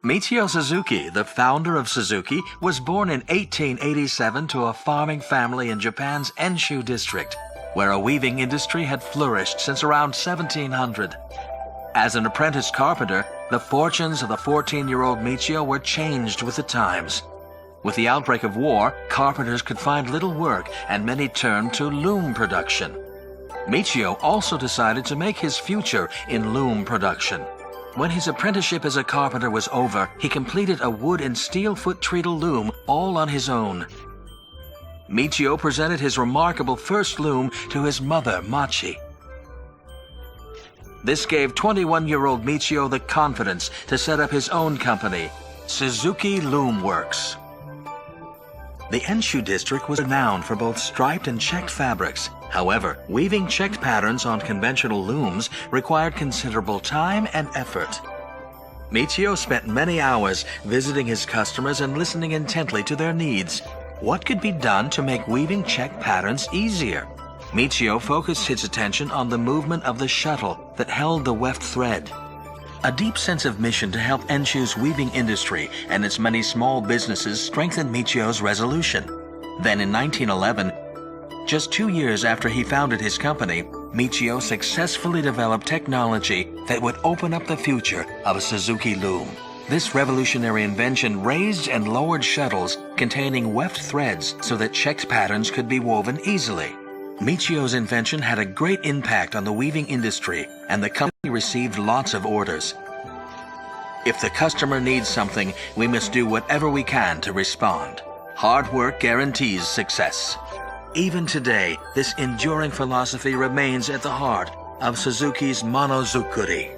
Michio Suzuki, the founder of Suzuki, was born in 1887 to a farming family in Japan's Enshu district, where a weaving industry had flourished since around 1700. As an apprentice carpenter, the fortunes of the 14-year-old Michio were changed with the times. With the outbreak of war, carpenters could find little work and many turned to loom production. Michio also decided to make his future in loom production. When his apprenticeship as a carpenter was over, he completed a wood and steel foot treadle loom all on his own. Michio presented his remarkable first loom to his mother, Machi. This gave 21-year-old Michio the confidence to set up his own company, Suzuki Loom Works. The Enshu district was renowned for both striped and checked fabrics. However, weaving checked patterns on conventional looms required considerable time and effort. Michio spent many hours visiting his customers and listening intently to their needs. What could be done to make weaving checked patterns easier? Michio focused his attention on the movement of the shuttle that held the weft thread. A deep sense of mission to help Enshu's weaving industry and its many small businesses strengthened Michio's resolution. Then in 1911, just 2 years after he founded his company, Michio successfully developed technology that would open up the future of a Suzuki loom. This revolutionary invention raised and lowered shuttles containing weft threads so that checked patterns could be woven easily. Michio's invention had a great impact on the weaving industry, and the company received lots of orders. If the customer needs something, we must do whatever we can to respond. Hard work guarantees success. Even today, this enduring philosophy remains at the heart of Suzuki's monozukuri.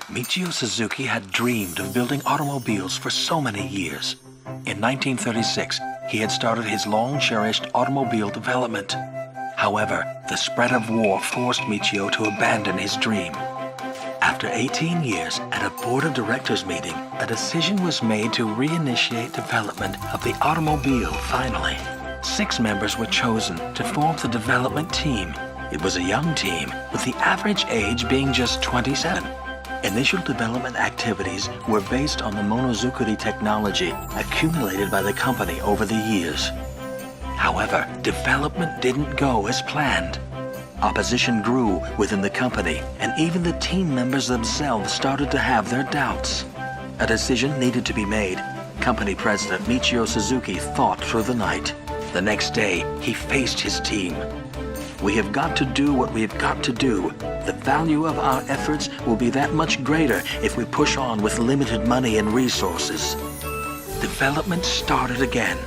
Michio Suzuki had dreamed of building automobiles for so many years. In 1936, he had started his long-cherished automobile development. However, the spread of war forced Michio to abandon his dream. After 18 years, at a board of directors meeting, a decision was made to reinitiate development of the automobile finally. 6 members were chosen to form the development team. It was a young team, with the average age being just 27. Initial development activities were based on the monozukuri technology accumulated by the company over the years. However, development didn't go as planned. Opposition grew within the company, and even the team members themselves started to have their doubts. A decision needed to be made. Company president Michio Suzuki thought through the night. The next day, he faced his team. We have got to do what we have got to do. The value of our efforts will be that much greater if we push on with limited money and resources. Development started again.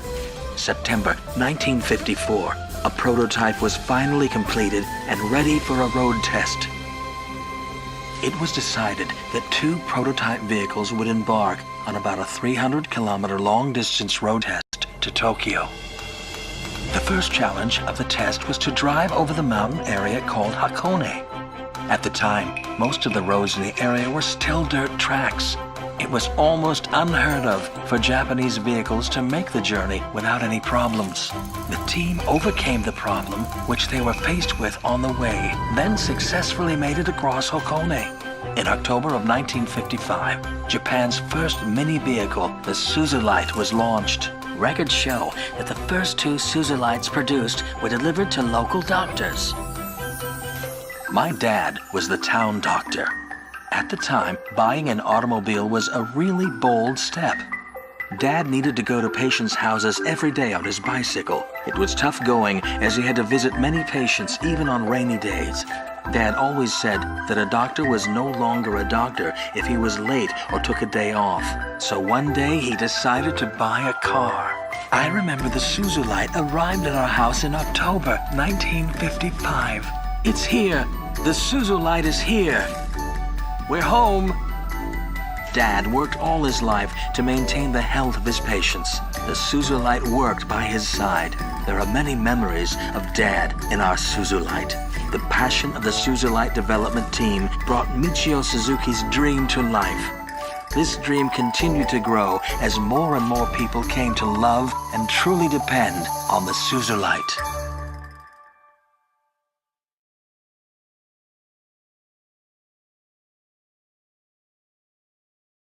September 1954, a prototype was finally completed and ready for a road test. It was decided that 2 prototype vehicles would embark on about a 300-kilometer long-distance road test to Tokyo. The first challenge of the test was to drive over the mountain area called Hakone. At the time, most of the roads in the area were still dirt tracks. It was almost unheard of for Japanese vehicles to make the journey without any problems. The team overcame the problem which they were faced with on the way, then successfully made it across Hakone. In October of 1955, Japan's first mini vehicle, the Suzulite, was launched. Records show that the first 2 Suzulites produced were delivered to local doctors. My dad was the town doctor. At the time, buying an automobile was a really bold step. Dad needed to go to patients' houses every day on his bicycle. It was tough going as he had to visit many patients even on rainy days. Dad always said that a doctor was no longer a doctor if he was late or took a day off. So one day he decided to buy a car. I remember the Suzulite arrived at our house in October 1955. It's here. The Suzulite is here. We're home. Dad worked all his life to maintain the health of his patients. The Suzulite worked by his side. There are many memories of Dad in our Suzulite. The passion of the Suzulite development team brought Michio Suzuki's dream to life. This dream continued to grow as more and more people came to love and truly depend on the Suzulite.